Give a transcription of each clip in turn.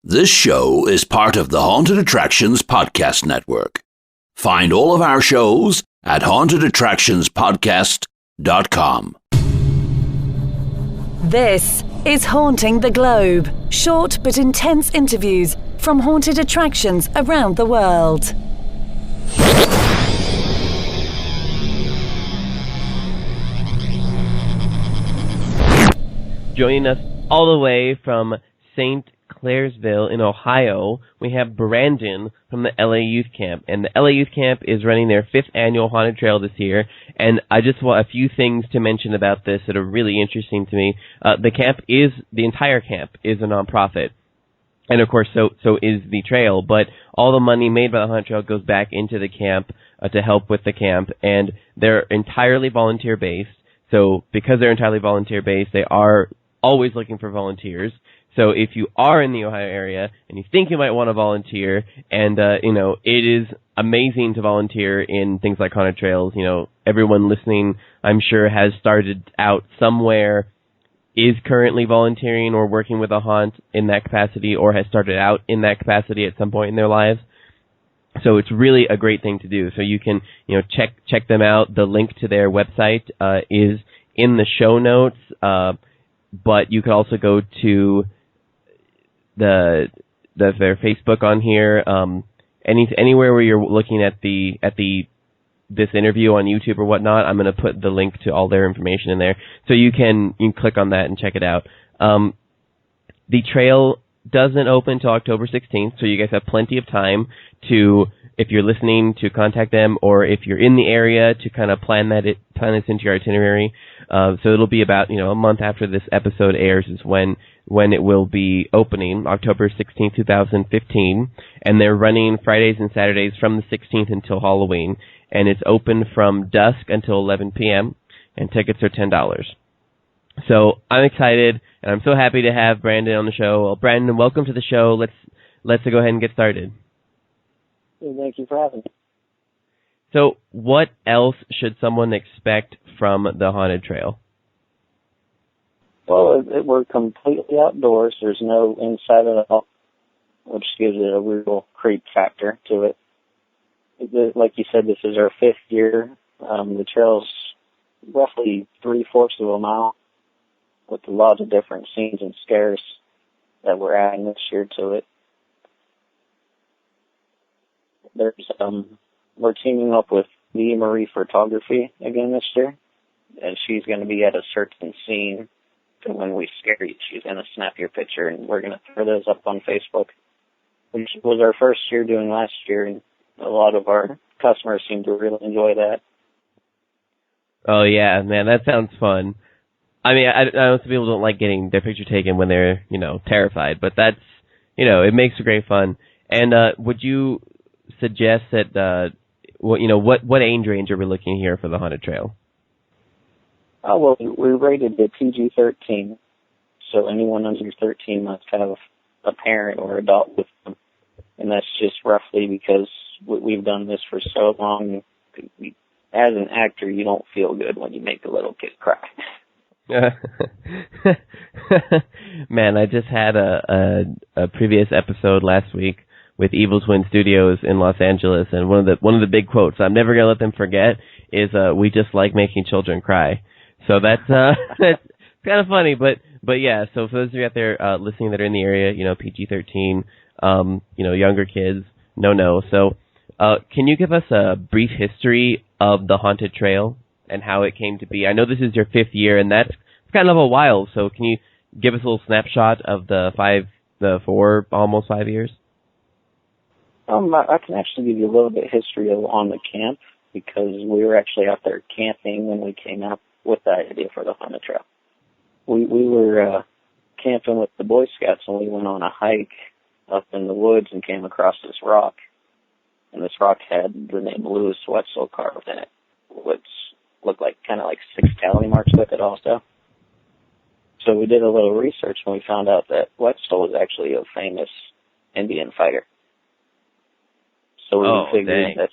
This show is part of the Haunted Attractions Podcast Network. Find all of our shows at hauntedattractionspodcast.com. This is Haunting the Globe. Short but intense interviews from haunted attractions around the world. Joining us all the way from Saint Clairsville in Ohio, we have Brandon from the LA Youth Camp. And the LA Youth Camp is running their 5th annual Haunted Trail this year. And I just want a few things to mention about this that are really interesting to me. The entire camp is a nonprofit. And of course, so is the trail. But all the money made by the Haunted Trail goes back into the camp to help with the camp. And they're entirely volunteer-based. So because they're entirely volunteer-based, they are always looking for volunteers. So if you are in the Ohio area and you think you might want to volunteer, and it is amazing to volunteer in things like haunted trails. You know, everyone listening, I'm sure, has started out somewhere, is currently volunteering or working with a haunt in that capacity, or has started out in that capacity at some point in their lives. So it's really a great thing to do. So you can, check them out. The link to their website is in the show notes, but you could also go to their Facebook on here. Anywhere where you're looking at this interview on YouTube or whatnot, I'm going to put the link to all their information in there, so you can click on that and check it out. The trail doesn't open until October 16th, so you guys have plenty of time to, if you're listening, to contact them, or if you're in the area, to kind of plan this into your itinerary. So it'll be about a month after this episode airs is when it will be opening, October 16th, 2015, and they're running Fridays and Saturdays from the 16th until Halloween, and it's open from dusk until 11 p.m., and tickets are $10. So I'm excited, and I'm so happy to have Brandon on the show. Well, Brandon, welcome to the show. Let's go ahead and get started. Thank you for having me. So what else should someone expect from the Haunted Trail? Well, we're completely outdoors. There's no inside at all, which gives it a real creep factor to it. Like you said, this is our 5th year. The trail's roughly 3/4 of a mile, with a lot of different scenes and scares that we're adding this year to it. We're teaming up with Lee Marie Photography again this year, and she's going to be at a certain scene. And when we scare you, she's going to snap your picture, and we're going to throw those up on Facebook, which was our first year doing last year, and a lot of our customers seem to really enjoy that. Oh, yeah, man, that sounds fun. I mean, I know some people don't like getting their picture taken when they're, terrified, but that's, it makes for great fun. And would you suggest that, what age range are we looking here for the Haunted Trail? Oh, well, we rated it PG-13, so anyone under 13 must have a parent or adult with them. And that's just roughly because we've done this for so long. As an actor, you don't feel good when you make a little kid cry. Man, I just had a previous episode last week with Evil Twin Studios in Los Angeles, and one of the big quotes I'm never gonna let them forget is "We just like making children cry." So that's that's kind of funny, but yeah. So for those of you out there listening that are in the area, PG-13, younger kids, no. So can you give us a brief history of the Haunted Trail and how it came to be? I know this is your 5th year, and that's kind of a while. So can you give us a little snapshot of the 4, almost 5 years? I can actually give you a little bit of history on the camp, because we were actually out there camping when we came up with the idea for the Haunted Trail. We were camping with the Boy Scouts, and we went on a hike up in the woods and came across this rock. And this rock had the name Louis Wetzel carved in it, which looked kind of like 6 tally marks with it also. So we did a little research, and we found out that Wetzel was actually a famous Indian fighter. So we figured that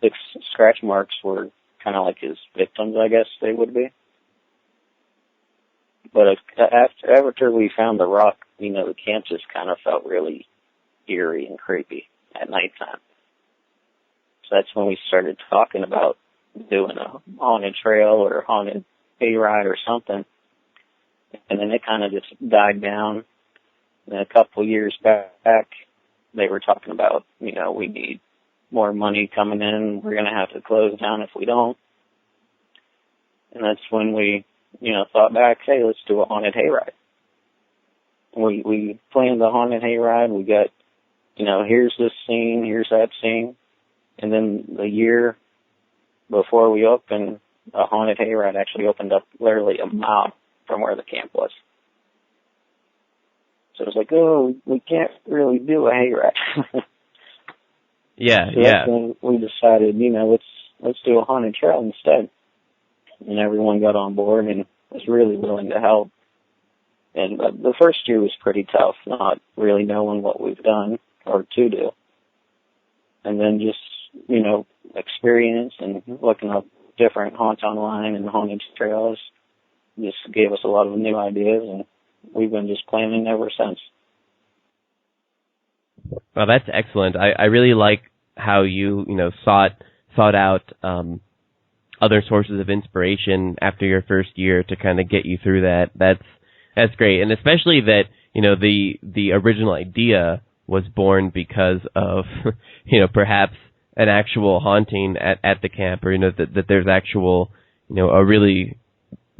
the scratch marks were kind of like his victims, I guess they would be. But after we found the rock the camp just kind of felt really eerie and creepy at nighttime. So that's when we started talking about doing a haunted trail or a haunted hayride or something. And then it kind of just died down. And a couple of years back, they were talking about, we need more money coming in. We're going to have to close down if we don't. And that's when we, thought back, hey, let's do a haunted hayride. We planned the haunted hayride. We got, here's this scene, here's that scene. And then the year before we opened, a haunted hayride actually opened up literally a mile from where the camp was. So it was like, oh, we can't really do a hayride. Yeah, so that's when we decided, let's do a haunted trail instead. And everyone got on board and was really willing to help. And the first year was pretty tough, not really knowing what we've done or to do. And then just, experience and looking up different haunts online and haunted trails just gave us a lot of new ideas, and we've been just planning ever since. Well, that's excellent. I really like how you, sought out other sources of inspiration after your first year to kind of get you through that. That's great. And especially that, the original idea was born because of, perhaps an actual haunting at the camp, or, that there's actual, a really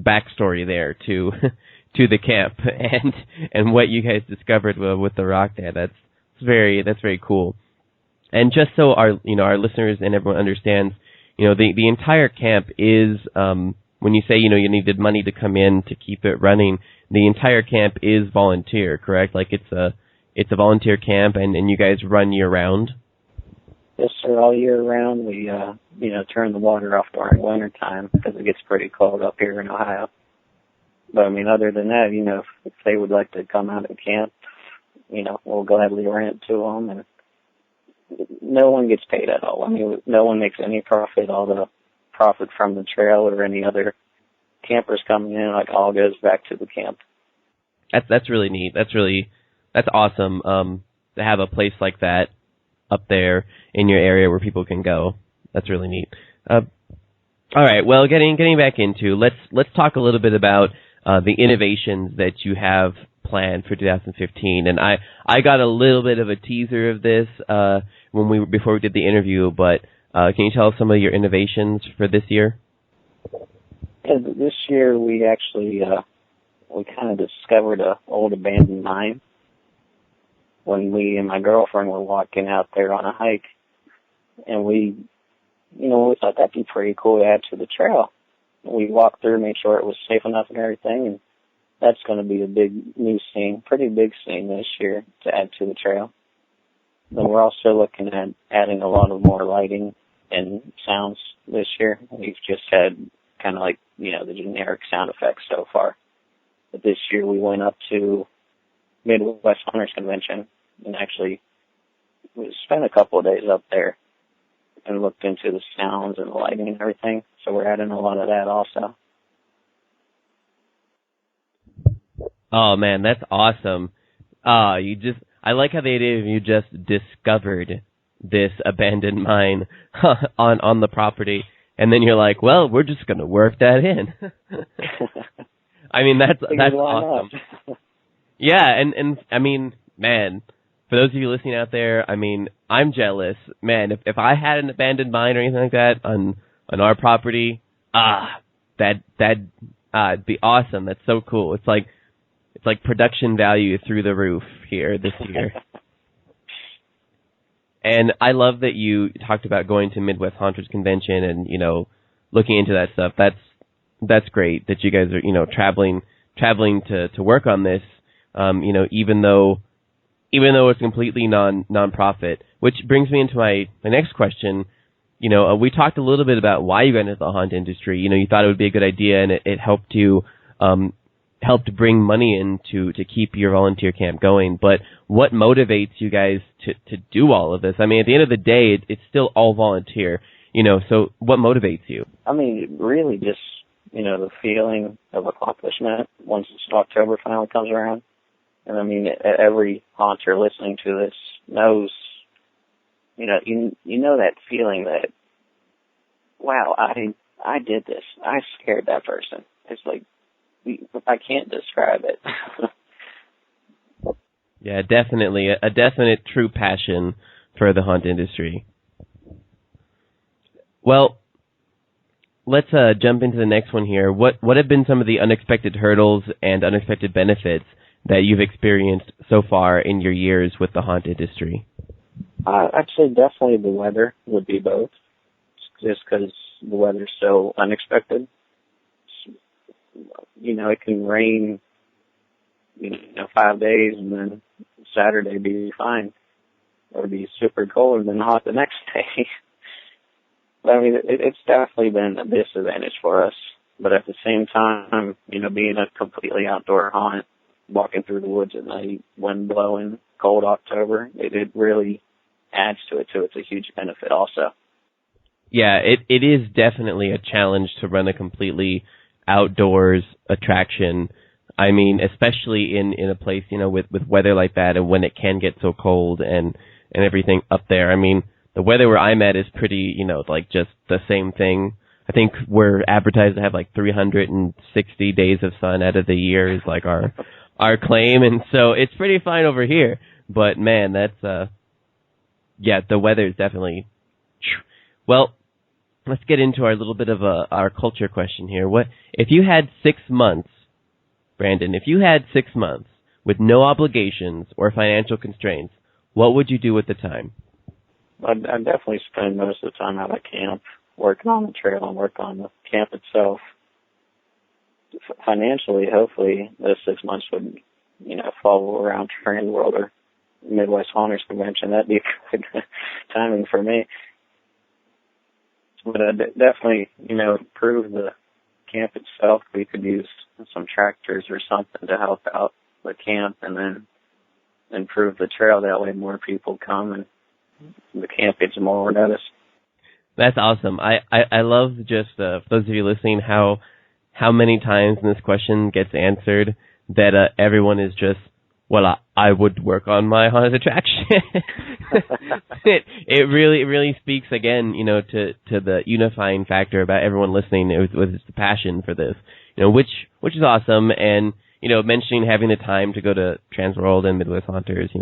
backstory there to the camp and what you guys discovered with the rock there. That's very cool. And just so our listeners and everyone understands, the entire camp is, when you say, you needed money to come in to keep it running, the entire camp is volunteer, correct? Like it's a volunteer camp, and you guys run year round? Yes, sir, all year round. We, turn the water off during winter time because it gets pretty cold up here in Ohio. But, other than that, if they would like to come out and camp, we'll gladly rent to them. And no one gets paid at all. No one makes any profit. All the profit from the trail or any other campers coming in, all goes back to the camp. That's really neat. That's awesome. To have a place like that up there in your area where people can go. That's really neat. All right. Well, getting back into, let's talk a little bit about the innovations that you have planned for 2015. And I got a little bit of a teaser of this before we did the interview, but can you tell us some of your innovations for this year? Yeah, this year we actually we kind of discovered an old abandoned mine when me and my girlfriend were walking out there on a hike, and we thought that'd be pretty cool to add to the trail. We walked through, made sure it was safe enough and everything, and that's going to be a big new scene, pretty big scene this year to add to the trail. Then we're also looking at adding a lot of more lighting and sounds this year. We've just had kind of the generic sound effects so far. But this year we went up to Midwest Hunters Convention and actually we spent a couple of days up there and looked into the sounds and the lighting and everything. So we're adding a lot of that also. Oh man, that's awesome. I like how the idea of you just discovered this abandoned mine on the property, and then you're like, well, we're just going to work that in. That's awesome. Yeah, and man, for those of you listening out there, I'm jealous. Man, if I had an abandoned mine or anything like that on our property, that'd be awesome. That's so cool. It's like production value through the roof here this year. And I love that you talked about going to Midwest Hunters Convention and, looking into that stuff. That's great that you guys are, traveling to work on this, even though it's completely non-profit, which brings me into my next question. We talked a little bit about why you got into the haunt industry. You thought it would be a good idea, and it helped you, helped bring money in to keep your volunteer camp going. But what motivates you guys to do all of this? At the end of the day, it's still all volunteer, so what motivates you? Really just, the feeling of accomplishment once October finally comes around. And I mean, every haunter listening to this knows, you know that feeling that, wow, I did this. I scared that person. It's like, I can't describe it. Yeah, definitely. A definite true passion for the haunt industry. Well, let's jump into the next one here. What have been some of the unexpected hurdles and unexpected benefits that you've experienced so far in your years with the haunt industry? I'd say definitely the weather would be both, just because the weather's so unexpected. You know, it can rain, 5 days and then Saturday be fine, or be super cold and then hot the next day. But I mean, it's definitely been a disadvantage for us. But at the same time, being a completely outdoor haunt, walking through the woods at night, wind blowing, cold October, it really adds to it too. It's a huge benefit also. Yeah, it is definitely a challenge to run a completely outdoors attraction. I mean, especially in a place, with weather like that, and when it can get so cold and everything up there. I mean, the weather where I'm at is pretty, like just the same thing. I think we're advertised to have like 360 days of sun out of the year is like our claim, and so it's pretty fine over here. But man, that's the weather is definitely. Well, let's get into our little bit of our culture question here. What if you had 6 months, Brandon? If you had 6 months with no obligations or financial constraints, what would you do with the time? I'd definitely spend most of the time out at camp, working on the trail and work on the camp itself. Financially, hopefully, those 6 months would, fall around Trans World or Midwest Haunters Convention. That'd be good timing for me. But definitely, improve the camp itself. We could use some tractors or something to help out the camp, and then improve the trail. That way more people come and the camp gets more notice. That's awesome. I love just, for those of you listening, how many times this question gets answered that everyone is just, well, I would work on my haunted attraction. it really speaks again, to the unifying factor about everyone listening with the passion for this, which is awesome. And, mentioning having the time to go to Transworld and Midwest Haunters,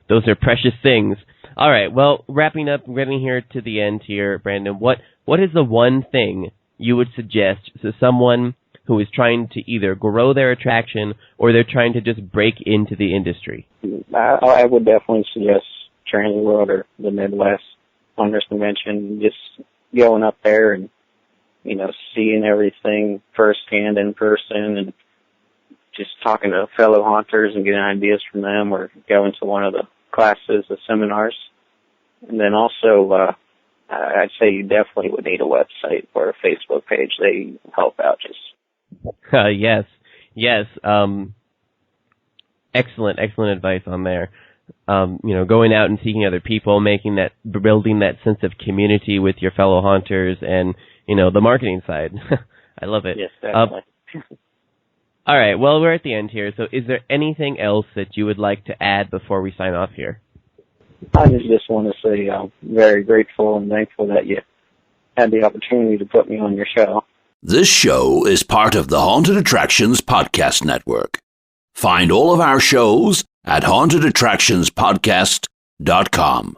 those are precious things. All right. Well, wrapping up, getting here to the end here, Brandon, what is the one thing you would suggest to someone who is trying to either grow their attraction or they're trying to just break into the industry? I would definitely suggest Transworld or the Midwest Haunters Convention, just going up there and, seeing everything firsthand in person, and just talking to fellow haunters and getting ideas from them, or going to one of the classes, the seminars. And then also, I'd say you definitely would need a website or a Facebook page. They help out just. Yes. Excellent advice on there. Going out and seeking other people, building that sense of community with your fellow haunters, and, the marketing side. I love it. Yes, definitely. All right. Well, we're at the end here. So is there anything else that you would like to add before we sign off here? I just want to say I'm very grateful and thankful that you had the opportunity to put me on your show. This show is part of the Haunted Attractions Podcast Network. Find all of our shows at hauntedattractionspodcast.com.